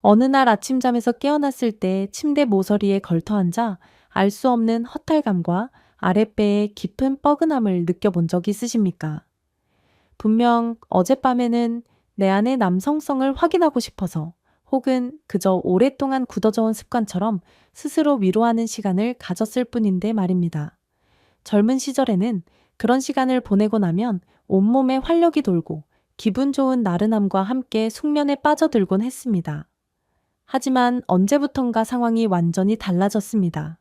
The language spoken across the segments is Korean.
어느 날 아침잠에서 깨어났을 때 침대 모서리에 걸터 앉아 알 수 없는 허탈감과 아랫배의 깊은 뻐근함을 느껴본 적 있으십니까? 분명 어젯밤에는 내 안의 남성성을 확인하고 싶어서 혹은 그저 오랫동안 굳어져 온 습관처럼 스스로 위로하는 시간을 가졌을 뿐인데 말입니다. 젊은 시절에는 그런 시간을 보내고 나면 온몸에 활력이 돌고 기분 좋은 나른함과 함께 숙면에 빠져들곤 했습니다. 하지만 언제부턴가 상황이 완전히 달라졌습니다.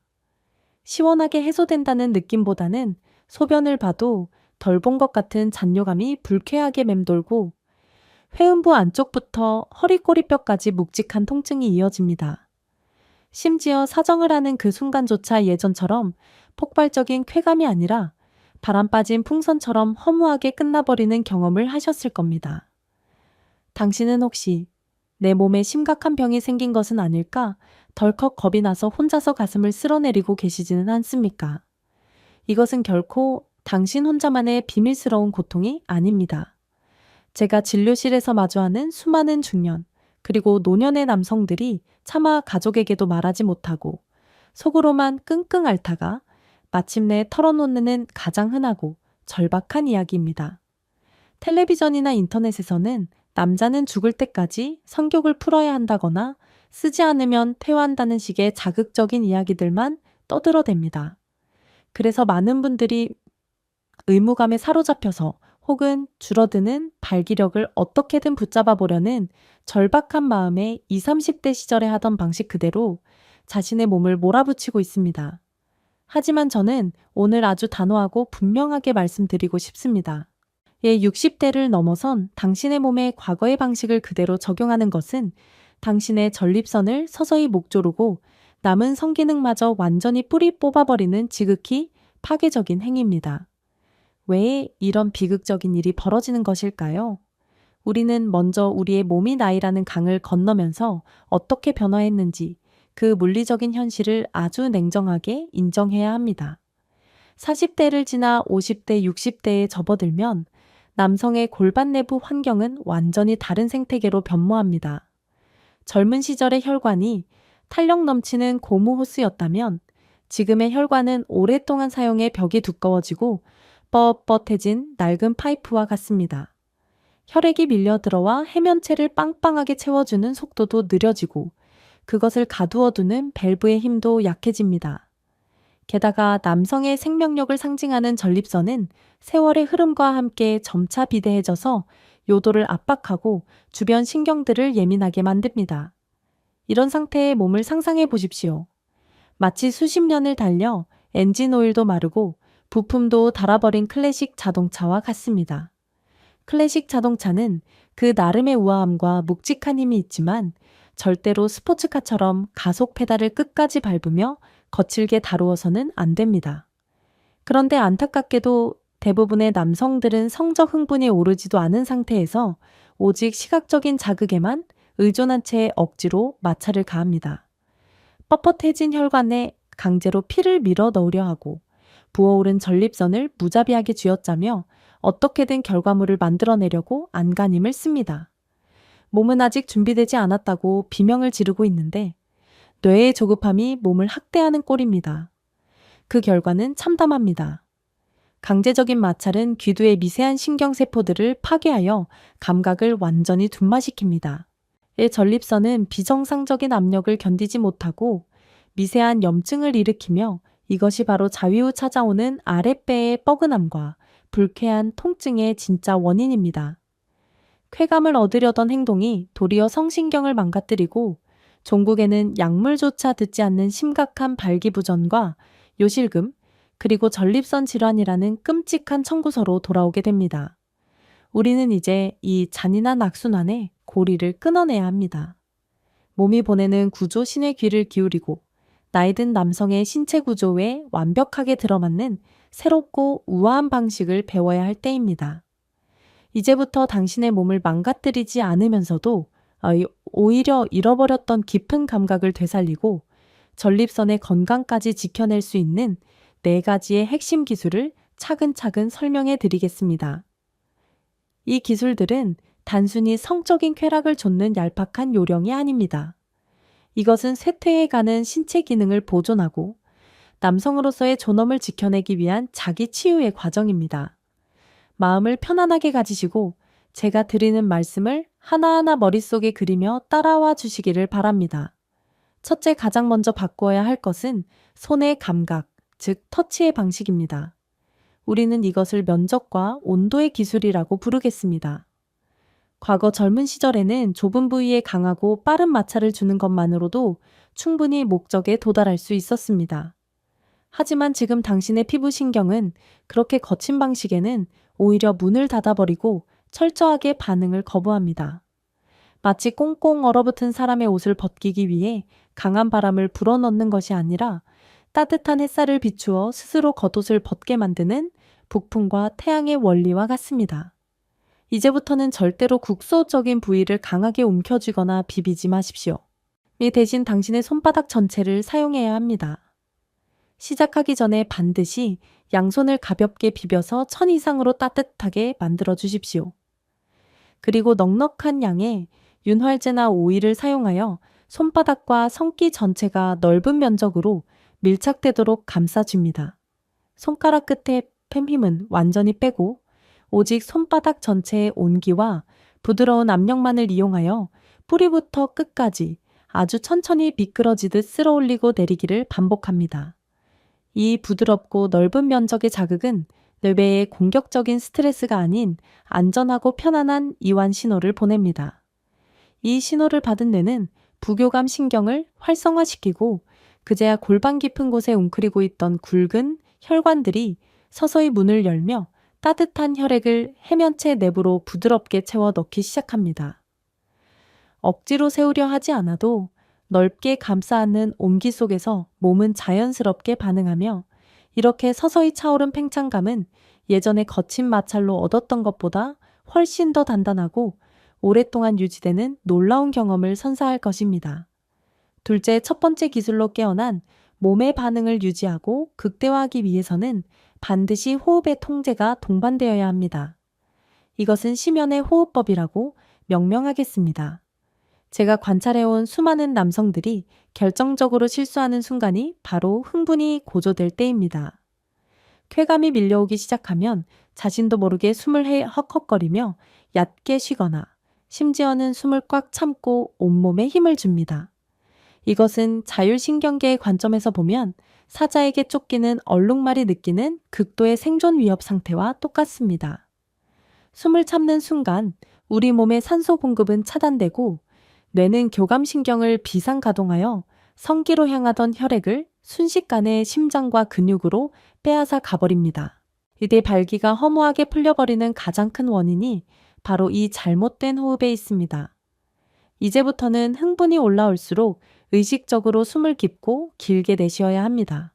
시원하게 해소된다는 느낌보다는 소변을 봐도 덜 본 것 같은 잔뇨감이 불쾌하게 맴돌고 회음부 안쪽부터 허리꼬리뼈까지 묵직한 통증이 이어집니다. 심지어 사정을 하는 그 순간조차 예전처럼 폭발적인 쾌감이 아니라 바람 빠진 풍선처럼 허무하게 끝나버리는 경험을 하셨을 겁니다. 당신은 혹시 내 몸에 심각한 병이 생긴 것은 아닐까 덜컥 겁이 나서 혼자서 가슴을 쓸어내리고 계시지는 않습니까? 이것은 결코 당신 혼자만의 비밀스러운 고통이 아닙니다. 제가 진료실에서 마주하는 수많은 중년, 그리고 노년의 남성들이 차마 가족에게도 말하지 못하고 속으로만 끙끙 앓다가 마침내 털어놓는 가장 흔하고 절박한 이야기입니다. 텔레비전이나 인터넷에서는 남자는 죽을 때까지 성욕을 풀어야 한다거나 쓰지 않으면 퇴화한다는 식의 자극적인 이야기들만 떠들어댑니다. 그래서 많은 분들이 의무감에 사로잡혀서 혹은 줄어드는 발기력을 어떻게든 붙잡아 보려는 절박한 마음에 20, 30대 시절에 하던 방식 그대로 자신의 몸을 몰아붙이고 있습니다. 하지만 저는 오늘 아주 단호하고 분명하게 말씀드리고 싶습니다. 60대를 넘어선 당신의 몸에 과거의 방식을 그대로 적용하는 것은 당신의 전립선을 서서히 목조르고 남은 성기능마저 완전히 뿌리 뽑아버리는 지극히 파괴적인 행위입니다. 왜 이런 비극적인 일이 벌어지는 것일까요? 우리는 먼저 우리의 몸이 나이라는 강을 건너면서 어떻게 변화했는지 그 물리적인 현실을 아주 냉정하게 인정해야 합니다. 40대를 지나 50대, 60대에 접어들면 남성의 골반 내부 환경은 완전히 다른 생태계로 변모합니다. 젊은 시절의 혈관이 탄력 넘치는 고무 호스였다면 지금의 혈관은 오랫동안 사용해 벽이 두꺼워지고 뻣뻣해진 낡은 파이프와 같습니다. 혈액이 밀려 들어와 해면체를 빵빵하게 채워주는 속도도 느려지고 그것을 가두어두는 밸브의 힘도 약해집니다. 게다가 남성의 생명력을 상징하는 전립선은 세월의 흐름과 함께 점차 비대해져서 요도를 압박하고 주변 신경들을 예민하게 만듭니다. 이런 상태의 몸을 상상해 보십시오. 마치 수십 년을 달려 엔진 오일도 마르고 부품도 닳아버린 클래식 자동차와 같습니다. 클래식 자동차는 그 나름의 우아함과 묵직한 힘이 있지만 절대로 스포츠카처럼 가속 페달을 끝까지 밟으며 거칠게 다루어서는 안 됩니다. 그런데 안타깝게도 대부분의 남성들은 성적 흥분이 오르지도 않은 상태에서 오직 시각적인 자극에만 의존한 채 억지로 마찰을 가합니다. 뻣뻣해진 혈관에 강제로 피를 밀어 넣으려 하고 부어오른 전립선을 무자비하게 쥐어짜며 어떻게든 결과물을 만들어내려고 안간힘을 씁니다. 몸은 아직 준비되지 않았다고 비명을 지르고 있는데 뇌의 조급함이 몸을 학대하는 꼴입니다. 그 결과는 참담합니다. 강제적인 마찰은 귀두의 미세한 신경세포들을 파괴하여 감각을 완전히 둔마시킵니다. 이 전립선은 비정상적인 압력을 견디지 못하고 미세한 염증을 일으키며 이것이 바로 좌위후 찾아오는 아랫배의 뻐근함과 불쾌한 통증의 진짜 원인입니다. 쾌감을 얻으려던 행동이 도리어 성신경을 망가뜨리고 종국에는 약물조차 듣지 않는 심각한 발기부전과 요실금, 그리고 전립선 질환이라는 끔찍한 청구서로 돌아오게 됩니다. 우리는 이제 이 잔인한 악순환에 고리를 끊어내야 합니다. 몸이 보내는 구조 신의 귀를 기울이고 나이든 남성의 신체 구조에 완벽하게 들어맞는 새롭고 우아한 방식을 배워야 할 때입니다. 이제부터 당신의 몸을 망가뜨리지 않으면서도 오히려 잃어버렸던 깊은 감각을 되살리고 전립선의 건강까지 지켜낼 수 있는 4가지의 핵심 기술을 차근차근 설명해 드리겠습니다. 이 기술들은 단순히 성적인 쾌락을 좇는 얄팍한 요령이 아닙니다. 이것은 쇠퇴해가는 신체 기능을 보존하고 남성으로서의 존엄을 지켜내기 위한 자기 치유의 과정입니다. 마음을 편안하게 가지시고 제가 드리는 말씀을 하나하나 머릿속에 그리며 따라와 주시기를 바랍니다. 첫째, 가장 먼저 바꾸어야 할 것은 손의 감각, 즉 터치의 방식입니다. 우리는 이것을 면적과 온도의 기술이라고 부르겠습니다. 과거 젊은 시절에는 좁은 부위에 강하고 빠른 마찰을 주는 것만으로도 충분히 목적에 도달할 수 있었습니다. 하지만 지금 당신의 피부 신경은 그렇게 거친 방식에는 오히려 문을 닫아버리고 철저하게 반응을 거부합니다. 마치 꽁꽁 얼어붙은 사람의 옷을 벗기기 위해 강한 바람을 불어넣는 것이 아니라 따뜻한 햇살을 비추어 스스로 겉옷을 벗게 만드는 북풍과 태양의 원리와 같습니다. 이제부터는 절대로 국소적인 부위를 강하게 움켜쥐거나 비비지 마십시오. 이 대신 당신의 손바닥 전체를 사용해야 합니다. 시작하기 전에 반드시 양손을 가볍게 비벼서 1000 이상으로 따뜻하게 만들어 주십시오. 그리고 넉넉한 양의 윤활제나 오일을 사용하여 손바닥과 성기 전체가 넓은 면적으로 밀착되도록 감싸줍니다. 손가락 끝에 펜힘은 완전히 빼고 오직 손바닥 전체의 온기와 부드러운 압력만을 이용하여 뿌리부터 끝까지 아주 천천히 미끄러지듯 쓸어 올리고 내리기를 반복합니다. 이 부드럽고 넓은 면적의 자극은 뇌배에 공격적인 스트레스가 아닌 안전하고 편안한 이완 신호를 보냅니다. 이 신호를 받은 뇌는 부교감 신경을 활성화시키고 그제야 골반 깊은 곳에 웅크리고 있던 굵은 혈관들이 서서히 문을 열며 따뜻한 혈액을 해면체 내부로 부드럽게 채워 넣기 시작합니다. 억지로 세우려 하지 않아도 넓게 감싸 안는 온기 속에서 몸은 자연스럽게 반응하며 이렇게 서서히 차오른 팽창감은 예전에 거친 마찰로 얻었던 것보다 훨씬 더 단단하고 오랫동안 유지되는 놀라운 경험을 선사할 것입니다. 둘째, 첫 번째 기술로 깨어난 몸의 반응을 유지하고 극대화하기 위해서는 반드시 호흡의 통제가 동반되어야 합니다. 이것은 심연의 호흡법이라고 명명하겠습니다. 제가 관찰해온 수많은 남성들이 결정적으로 실수하는 순간이 바로 흥분이 고조될 때입니다. 쾌감이 밀려오기 시작하면 자신도 모르게 숨을 헉헉거리며 얕게 쉬거나 심지어는 숨을 꽉 참고 온몸에 힘을 줍니다. 이것은 자율신경계의 관점에서 보면 사자에게 쫓기는 얼룩말이 느끼는 극도의 생존 위협 상태와 똑같습니다. 숨을 참는 순간 우리 몸의 산소 공급은 차단되고 뇌는 교감신경을 비상가동하여 성기로 향하던 혈액을 순식간에 심장과 근육으로 빼앗아 가버립니다. 이때 발기가 허무하게 풀려버리는 가장 큰 원인이 바로 이 잘못된 호흡에 있습니다. 이제부터는 흥분이 올라올수록 의식적으로 숨을 깊고 길게 내쉬어야 합니다.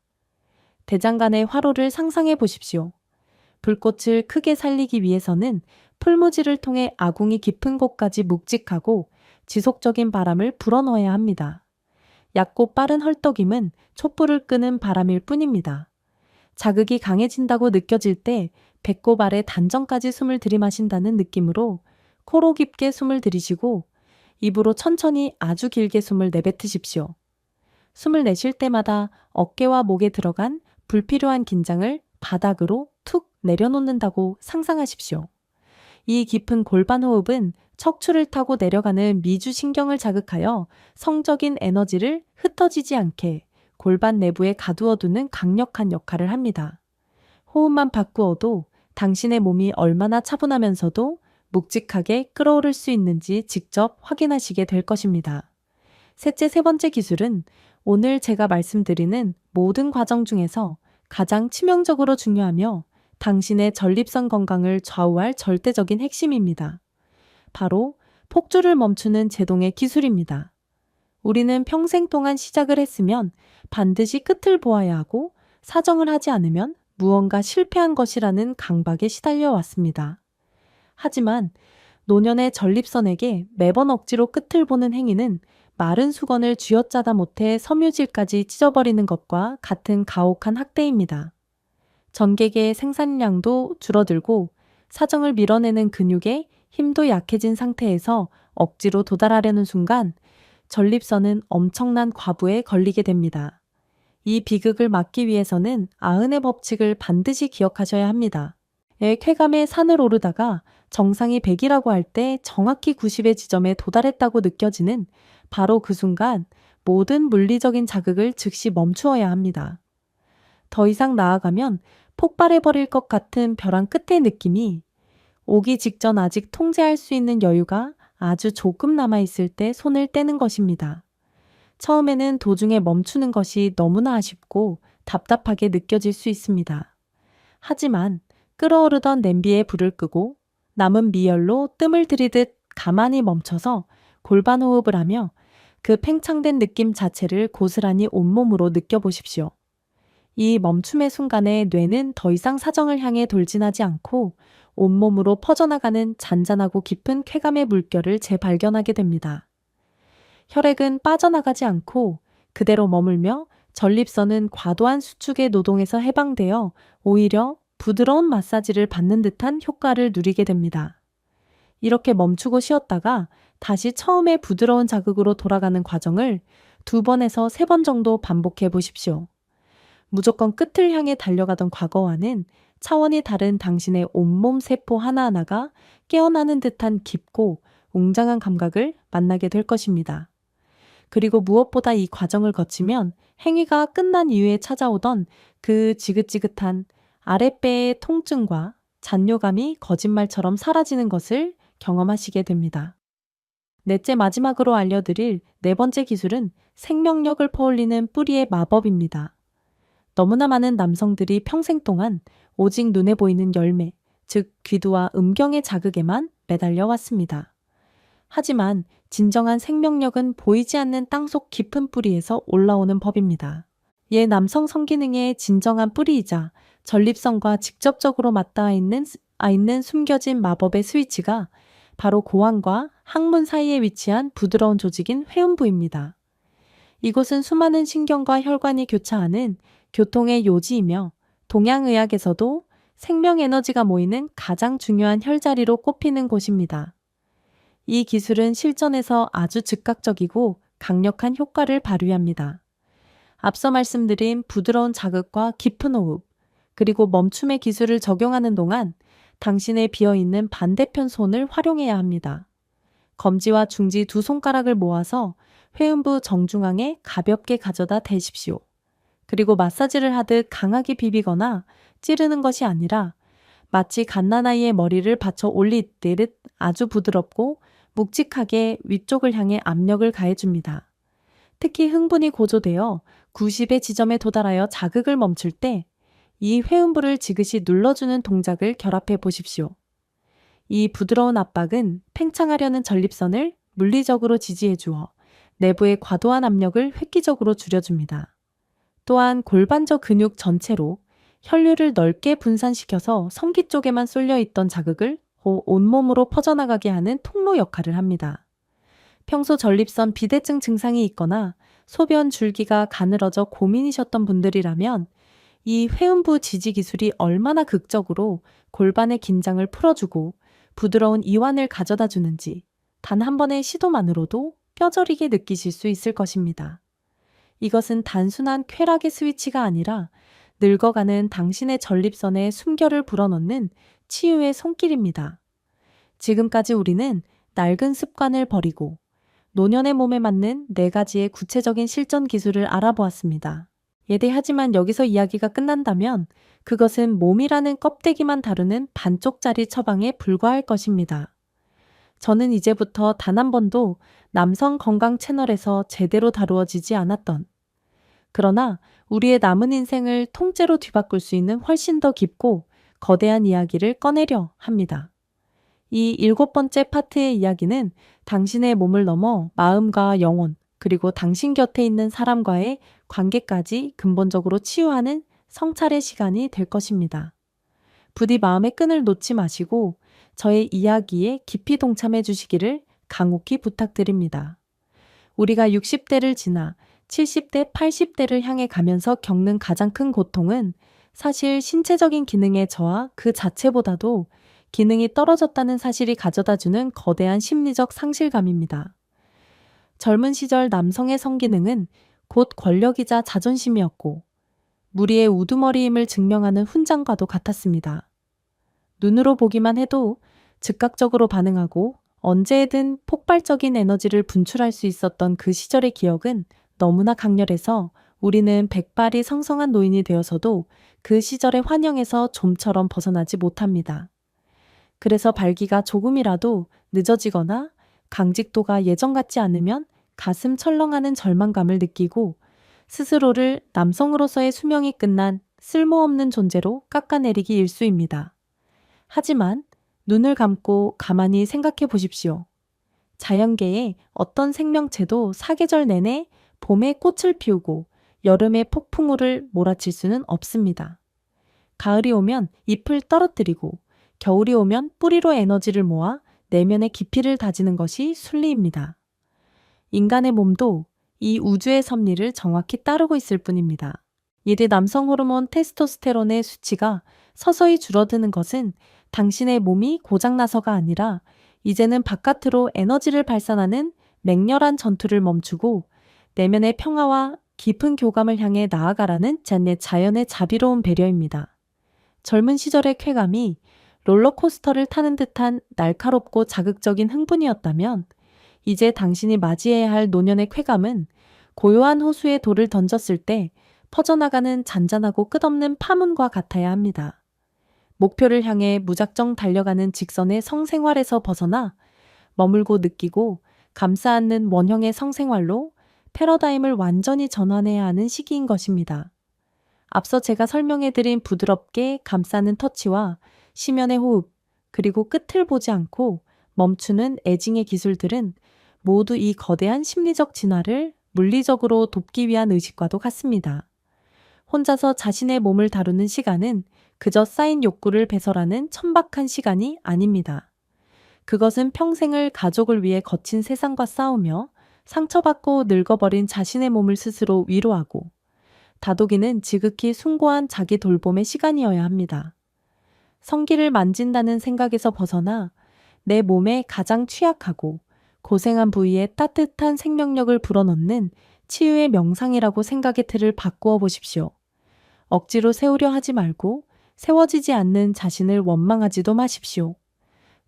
대장간의 화로를 상상해 보십시오. 불꽃을 크게 살리기 위해서는 풀무지를 통해 아궁이 깊은 곳까지 묵직하고 지속적인 바람을 불어넣어야 합니다. 얕고 빠른 헐떡임은 촛불을 끄는 바람일 뿐입니다. 자극이 강해진다고 느껴질 때 배꼽 아래 단전까지 숨을 들이마신다는 느낌으로 코로 깊게 숨을 들이쉬고 입으로 천천히 아주 길게 숨을 내뱉으십시오. 숨을 내쉴 때마다 어깨와 목에 들어간 불필요한 긴장을 바닥으로 툭 내려놓는다고 상상하십시오. 이 깊은 골반 호흡은 척추를 타고 내려가는 미주신경을 자극하여 성적인 에너지를 흩어지지 않게 골반 내부에 가두어두는 강력한 역할을 합니다. 호흡만 바꾸어도 당신의 몸이 얼마나 차분하면서도 묵직하게 끌어오를 수 있는지 직접 확인하시게 될 것입니다. 셋째, 세 번째 기술은 오늘 제가 말씀드리는 모든 과정 중에서 가장 치명적으로 중요하며 당신의 전립선 건강을 좌우할 절대적인 핵심입니다. 바로 폭주를 멈추는 제동의 기술입니다. 우리는 평생 동안 시작을 했으면 반드시 끝을 보아야 하고 사정을 하지 않으면 무언가 실패한 것이라는 강박에 시달려 왔습니다. 하지만 노년의 전립선에게 매번 억지로 끝을 보는 행위는 마른 수건을 쥐어짜다 못해 섬유질까지 찢어버리는 것과 같은 가혹한 학대입니다. 전개계의 생산량도 줄어들고 사정을 밀어내는 근육에 힘도 약해진 상태에서 억지로 도달하려는 순간 전립선은 엄청난 과부에 걸리게 됩니다. 이 비극을 막기 위해서는 아흔의 법칙을 반드시 기억하셔야 합니다. 쾌감의 산을 오르다가 정상이 100이라고 할 때 정확히 90의 지점에 도달했다고 느껴지는 바로 그 순간 모든 물리적인 자극을 즉시 멈추어야 합니다. 더 이상 나아가면 폭발해버릴 것 같은 벼랑 끝의 느낌이 오기 직전 아직 통제할 수 있는 여유가 아주 조금 남아있을 때 손을 떼는 것입니다. 처음에는 도중에 멈추는 것이 너무나 아쉽고 답답하게 느껴질 수 있습니다. 하지만 끓어오르던 냄비에 불을 끄고 남은 미열로 뜸을 들이듯 가만히 멈춰서 골반 호흡을 하며 그 팽창된 느낌 자체를 고스란히 온몸으로 느껴보십시오. 이 멈춤의 순간에 뇌는 더 이상 사정을 향해 돌진하지 않고 온몸으로 퍼져나가는 잔잔하고 깊은 쾌감의 물결을 재발견하게 됩니다. 혈액은 빠져나가지 않고 그대로 머물며 전립선은 과도한 수축의 노동에서 해방되어 오히려 부드러운 마사지를 받는 듯한 효과를 누리게 됩니다. 이렇게 멈추고 쉬었다가 다시 처음의 부드러운 자극으로 돌아가는 과정을 2번에서 3번 정도 반복해 보십시오. 무조건 끝을 향해 달려가던 과거와는 차원이 다른 당신의 온몸 세포 하나하나가 깨어나는 듯한 깊고 웅장한 감각을 만나게 될 것입니다. 그리고 무엇보다 이 과정을 거치면 행위가 끝난 이후에 찾아오던 그 지긋지긋한 아랫배의 통증과 잔뇨감이 거짓말처럼 사라지는 것을 경험하시게 됩니다. 넷째 마지막으로 알려드릴 4번째 기술은 생명력을 퍼올리는 뿌리의 마법입니다. 너무나 많은 남성들이 평생 동안 오직 눈에 보이는 열매, 즉 귀두와 음경의 자극에만 매달려 왔습니다. 하지만 진정한 생명력은 보이지 않는 땅속 깊은 뿌리에서 올라오는 법입니다. 남성 성기능의 진정한 뿌리이자 전립선과 직접적으로 맞닿아 있는 숨겨진 마법의 스위치가 바로 고환과 항문 사이에 위치한 부드러운 조직인 회음부입니다. 이곳은 수많은 신경과 혈관이 교차하는 교통의 요지이며 동양의학에서도 생명에너지가 모이는 가장 중요한 혈자리로 꼽히는 곳입니다. 이 기술은 실전에서 아주 즉각적이고 강력한 효과를 발휘합니다. 앞서 말씀드린 부드러운 자극과 깊은 호흡, 그리고 멈춤의 기술을 적용하는 동안 당신의 비어있는 반대편 손을 활용해야 합니다. 검지와 중지 2손가락을 모아서 회음부 정중앙에 가볍게 가져다 대십시오. 그리고 마사지를 하듯 강하게 비비거나 찌르는 것이 아니라 마치 갓난아이의 머리를 받쳐 올리듯 아주 부드럽고 묵직하게 위쪽을 향해 압력을 가해줍니다. 특히 흥분이 고조되어 90의 지점에 도달하여 자극을 멈출 때 이 회음부를 지그시 눌러주는 동작을 결합해 보십시오. 이 부드러운 압박은 팽창하려는 전립선을 물리적으로 지지해 주어 내부의 과도한 압력을 획기적으로 줄여줍니다. 또한 골반저 근육 전체로 혈류를 넓게 분산시켜서 성기 쪽에만 쏠려 있던 자극을 온몸으로 퍼져나가게 하는 통로 역할을 합니다. 평소 전립선 비대증 증상이 있거나 소변 줄기가 가늘어져 고민이셨던 분들이라면 이 회음부 지지 기술이 얼마나 극적으로 골반의 긴장을 풀어주고 부드러운 이완을 가져다 주는지 단 한 번의 시도만으로도 뼈저리게 느끼실 수 있을 것입니다. 이것은 단순한 쾌락의 스위치가 아니라 늙어가는 당신의 전립선에 숨결을 불어넣는 치유의 손길입니다. 지금까지 우리는 낡은 습관을 버리고 노년의 몸에 맞는 4가지의 구체적인 실전 기술을 알아보았습니다. 하지만 여기서 이야기가 끝난다면 그것은 몸이라는 껍데기만 다루는 반쪽짜리 처방에 불과할 것입니다. 저는 이제부터 단 한 번도 남성 건강 채널에서 제대로 다루어지지 않았던, 그러나 우리의 남은 인생을 통째로 뒤바꿀 수 있는 훨씬 더 깊고 거대한 이야기를 꺼내려 합니다. 이 7번째 파트의 이야기는 당신의 몸을 넘어 마음과 영혼, 그리고 당신 곁에 있는 사람과의 관계까지 근본적으로 치유하는 성찰의 시간이 될 것입니다. 부디 마음의 끈을 놓지 마시고 저의 이야기에 깊이 동참해 주시기를 간곡히 부탁드립니다. 우리가 60대를 지나 70대, 80대를 향해 가면서 겪는 가장 큰 고통은 사실 신체적인 기능의 저하 그 자체보다도 기능이 떨어졌다는 사실이 가져다주는 거대한 심리적 상실감입니다. 젊은 시절 남성의 성기능은 곧 권력이자 자존심이었고 무리의 우두머리임을 증명하는 훈장과도 같았습니다. 눈으로 보기만 해도 즉각적으로 반응하고 언제든 폭발적인 에너지를 분출할 수 있었던 그 시절의 기억은 너무나 강렬해서 우리는 백발이 성성한 노인이 되어서도 그 시절의 환영에서 좀처럼 벗어나지 못합니다. 그래서 발기가 조금이라도 늦어지거나 강직도가 예전 같지 않으면 가슴 철렁하는 절망감을 느끼고 스스로를 남성으로서의 수명이 끝난 쓸모없는 존재로 깎아내리기 일쑤입니다. 하지만 눈을 감고 가만히 생각해 보십시오. 자연계의 어떤 생명체도 사계절 내내 봄에 꽃을 피우고 여름에 폭풍우를 몰아칠 수는 없습니다. 가을이 오면 잎을 떨어뜨리고 겨울이 오면 뿌리로 에너지를 모아 내면의 깊이를 다지는 것이 순리입니다. 인간의 몸도 이 우주의 섭리를 정확히 따르고 있을 뿐입니다. 이래 남성 호르몬 테스토스테론의 수치가 서서히 줄어드는 것은 당신의 몸이 고장나서가 아니라 이제는 바깥으로 에너지를 발산하는 맹렬한 전투를 멈추고 내면의 평화와 깊은 교감을 향해 나아가라는 자연의 자비로운 배려입니다. 젊은 시절의 쾌감이 롤러코스터를 타는 듯한 날카롭고 자극적인 흥분이었다면 이제 당신이 맞이해야 할 노년의 쾌감은 고요한 호수에 돌을 던졌을 때 퍼져나가는 잔잔하고 끝없는 파문과 같아야 합니다. 목표를 향해 무작정 달려가는 직선의 성생활에서 벗어나 머물고 느끼고 감싸 안는 원형의 성생활로 패러다임을 완전히 전환해야 하는 시기인 것입니다. 앞서 제가 설명해드린 부드럽게 감싸는 터치와 심연의 호흡, 그리고 끝을 보지 않고 멈추는 애징의 기술들은 모두 이 거대한 심리적 진화를 물리적으로 돕기 위한 의식과도 같습니다. 혼자서 자신의 몸을 다루는 시간은 그저 쌓인 욕구를 배설하는 천박한 시간이 아닙니다. 그것은 평생을 가족을 위해 거친 세상과 싸우며 상처받고 늙어버린 자신의 몸을 스스로 위로하고 다독이는 지극히 숭고한 자기 돌봄의 시간이어야 합니다. 성기를 만진다는 생각에서 벗어나 내 몸에 가장 취약하고 고생한 부위에 따뜻한 생명력을 불어넣는 치유의 명상이라고 생각의 틀을 바꾸어 보십시오. 억지로 세우려 하지 말고 세워지지 않는 자신을 원망하지도 마십시오.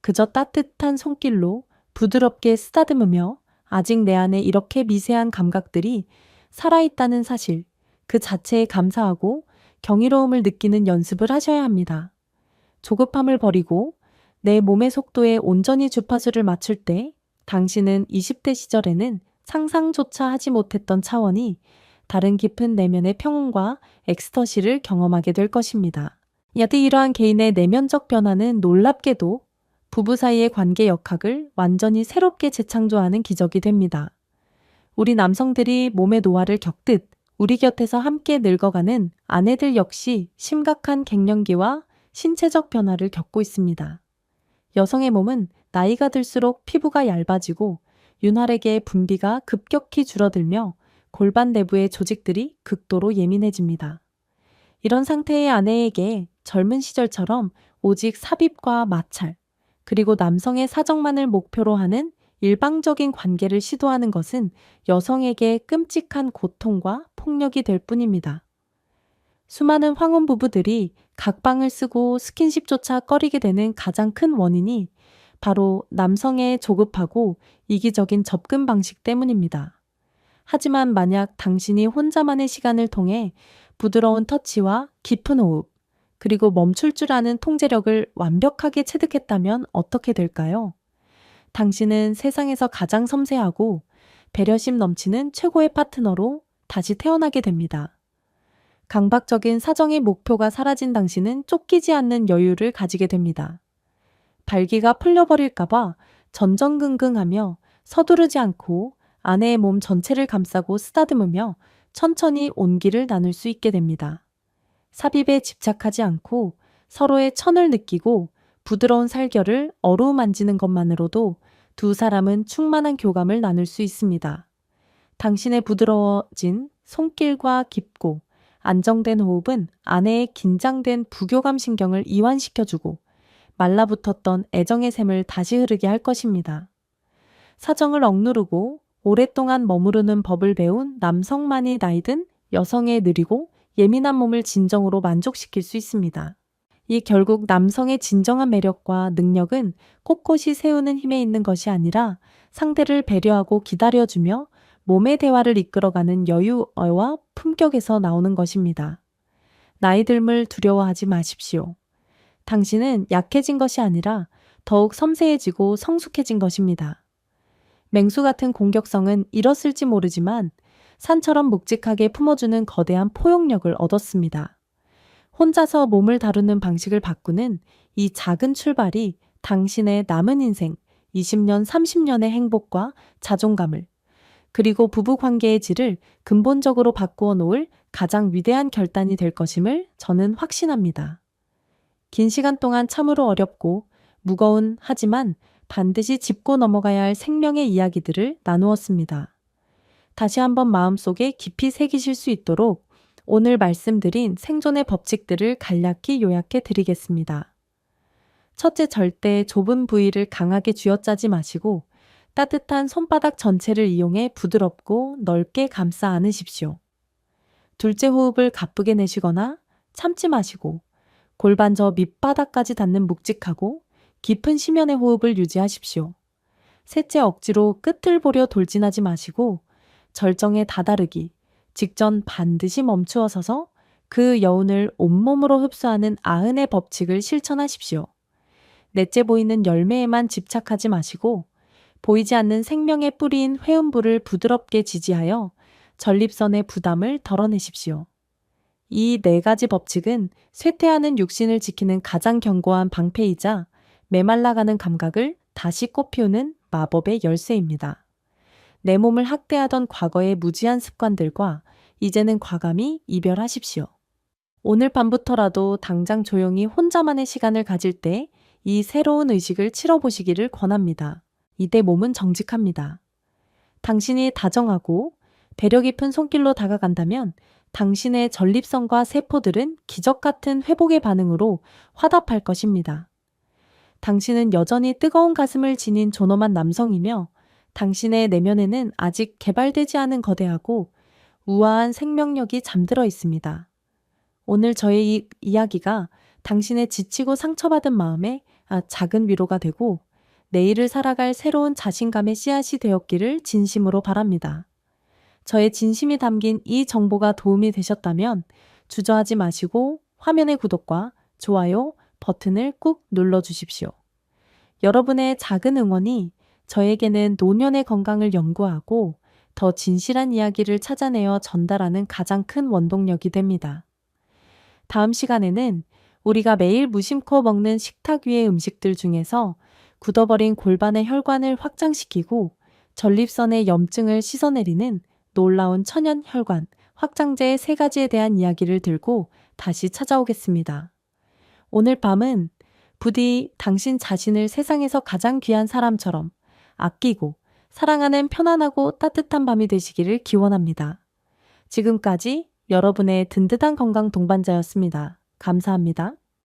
그저 따뜻한 손길로 부드럽게 쓰다듬으며 아직 내 안에 이렇게 미세한 감각들이 살아있다는 사실, 그 자체에 감사하고 경이로움을 느끼는 연습을 하셔야 합니다. 조급함을 버리고 내 몸의 속도에 온전히 주파수를 맞출 때 당신은 20대 시절에는 상상조차 하지 못했던 차원이 다른 깊은 내면의 평온과 엑스터시를 경험하게 될 것입니다. 여태 이러한 개인의 내면적 변화는 놀랍게도 부부 사이의 관계 역학을 완전히 새롭게 재창조하는 기적이 됩니다. 우리 남성들이 몸의 노화를 겪듯 우리 곁에서 함께 늙어가는 아내들 역시 심각한 갱년기와 신체적 변화를 겪고 있습니다. 여성의 몸은 나이가 들수록 피부가 얇아지고 윤활액의 분비가 급격히 줄어들며 골반 내부의 조직들이 극도로 예민해집니다. 이런 상태의 아내에게 젊은 시절처럼 오직 삽입과 마찰, 그리고 남성의 사정만을 목표로 하는 일방적인 관계를 시도하는 것은 여성에게 끔찍한 고통과 폭력이 될 뿐입니다. 수많은 황혼 부부들이 각방을 쓰고 스킨십조차 꺼리게 되는 가장 큰 원인이 바로 남성의 조급하고 이기적인 접근 방식 때문입니다. 하지만 만약 당신이 혼자만의 시간을 통해 부드러운 터치와 깊은 호흡, 그리고 멈출 줄 아는 통제력을 완벽하게 체득했다면 어떻게 될까요? 당신은 세상에서 가장 섬세하고 배려심 넘치는 최고의 파트너로 다시 태어나게 됩니다. 강박적인 사정의 목표가 사라진 당신은 쫓기지 않는 여유를 가지게 됩니다. 발기가 풀려버릴까봐 전전긍긍하며 서두르지 않고 아내의 몸 전체를 감싸고 쓰다듬으며 천천히 온기를 나눌 수 있게 됩니다. 삽입에 집착하지 않고 서로의 천을 느끼고 부드러운 살결을 어루만지는 것만으로도 두 사람은 충만한 교감을 나눌 수 있습니다. 당신의 부드러워진 손길과 깊고 안정된 호흡은 아내의 긴장된 부교감 신경을 이완시켜주고 말라붙었던 애정의 샘을 다시 흐르게 할 것입니다. 사정을 억누르고 오랫동안 머무르는 법을 배운 남성만이 나이든 여성의 느리고 예민한 몸을 진정으로 만족시킬 수 있습니다. 이 결국 남성의 진정한 매력과 능력은 꼿꼿이 세우는 힘에 있는 것이 아니라 상대를 배려하고 기다려주며 몸의 대화를 이끌어가는 여유와 품격에서 나오는 것입니다. 나이 듦을 두려워하지 마십시오. 당신은 약해진 것이 아니라 더욱 섬세해지고 성숙해진 것입니다. 맹수 같은 공격성은 잃었을지 모르지만 산처럼 묵직하게 품어주는 거대한 포용력을 얻었습니다. 혼자서 몸을 다루는 방식을 바꾸는 이 작은 출발이 당신의 남은 인생 20년, 30년의 행복과 자존감을 그리고 부부 관계의 질을 근본적으로 바꾸어 놓을 가장 위대한 결단이 될 것임을 저는 확신합니다. 긴 시간 동안 참으로 어렵고 무거운 하지만 반드시 짚고 넘어가야 할 생명의 이야기들을 나누었습니다. 다시 한번 마음속에 깊이 새기실 수 있도록 오늘 말씀드린 생존의 법칙들을 간략히 요약해 드리겠습니다. 첫째, 절대 좁은 부위를 강하게 쥐어짜지 마시고 따뜻한 손바닥 전체를 이용해 부드럽고 넓게 감싸 안으십시오. 둘째, 호흡을 가쁘게 내쉬거나 참지 마시고 골반 저 밑바닥까지 닿는 묵직하고 깊은 심연의 호흡을 유지하십시오. 셋째, 억지로 끝을 보려 돌진하지 마시고 절정에 다다르기 직전 반드시 멈추어 서서 그 여운을 온몸으로 흡수하는 아흔의 법칙을 실천하십시오. 넷째, 보이는 열매에만 집착하지 마시고 보이지 않는 생명의 뿌리인 회음부를 부드럽게 지지하여 전립선의 부담을 덜어내십시오. 이 네 가지 법칙은 쇠퇴하는 육신을 지키는 가장 견고한 방패이자 메말라가는 감각을 다시 꽃피우는 마법의 열쇠입니다. 내 몸을 학대하던 과거의 무지한 습관들과 이제는 과감히 이별하십시오. 오늘 밤부터라도 당장 조용히 혼자만의 시간을 가질 때 이 새로운 의식을 치러보시기를 권합니다. 이때 몸은 정직합니다. 당신이 다정하고 배려 깊은 손길로 다가간다면 당신의 전립선과 세포들은 기적 같은 회복의 반응으로 화답할 것입니다. 당신은 여전히 뜨거운 가슴을 지닌 존엄한 남성이며 당신의 내면에는 아직 개발되지 않은 거대하고 우아한 생명력이 잠들어 있습니다. 오늘 저의 이 이야기가 당신의 지치고 상처받은 마음에 작은 위로가 되고 내일을 살아갈 새로운 자신감의 씨앗이 되었기를 진심으로 바랍니다. 저의 진심이 담긴 이 정보가 도움이 되셨다면 주저하지 마시고 화면의 구독과 좋아요 버튼을 꾹 눌러주십시오. 여러분의 작은 응원이 저에게는 노년의 건강을 연구하고 더 진실한 이야기를 찾아내어 전달하는 가장 큰 원동력이 됩니다. 다음 시간에는 우리가 매일 무심코 먹는 식탁 위의 음식들 중에서 굳어버린 골반의 혈관을 확장시키고 전립선의 염증을 씻어내리는 놀라운 천연 혈관 확장제의 3가지에 대한 이야기를 들고 다시 찾아오겠습니다. 오늘 밤은 부디 당신 자신을 세상에서 가장 귀한 사람처럼 아끼고 사랑하는 편안하고 따뜻한 밤이 되시기를 기원합니다. 지금까지 여러분의 든든한 건강 동반자였습니다. 감사합니다.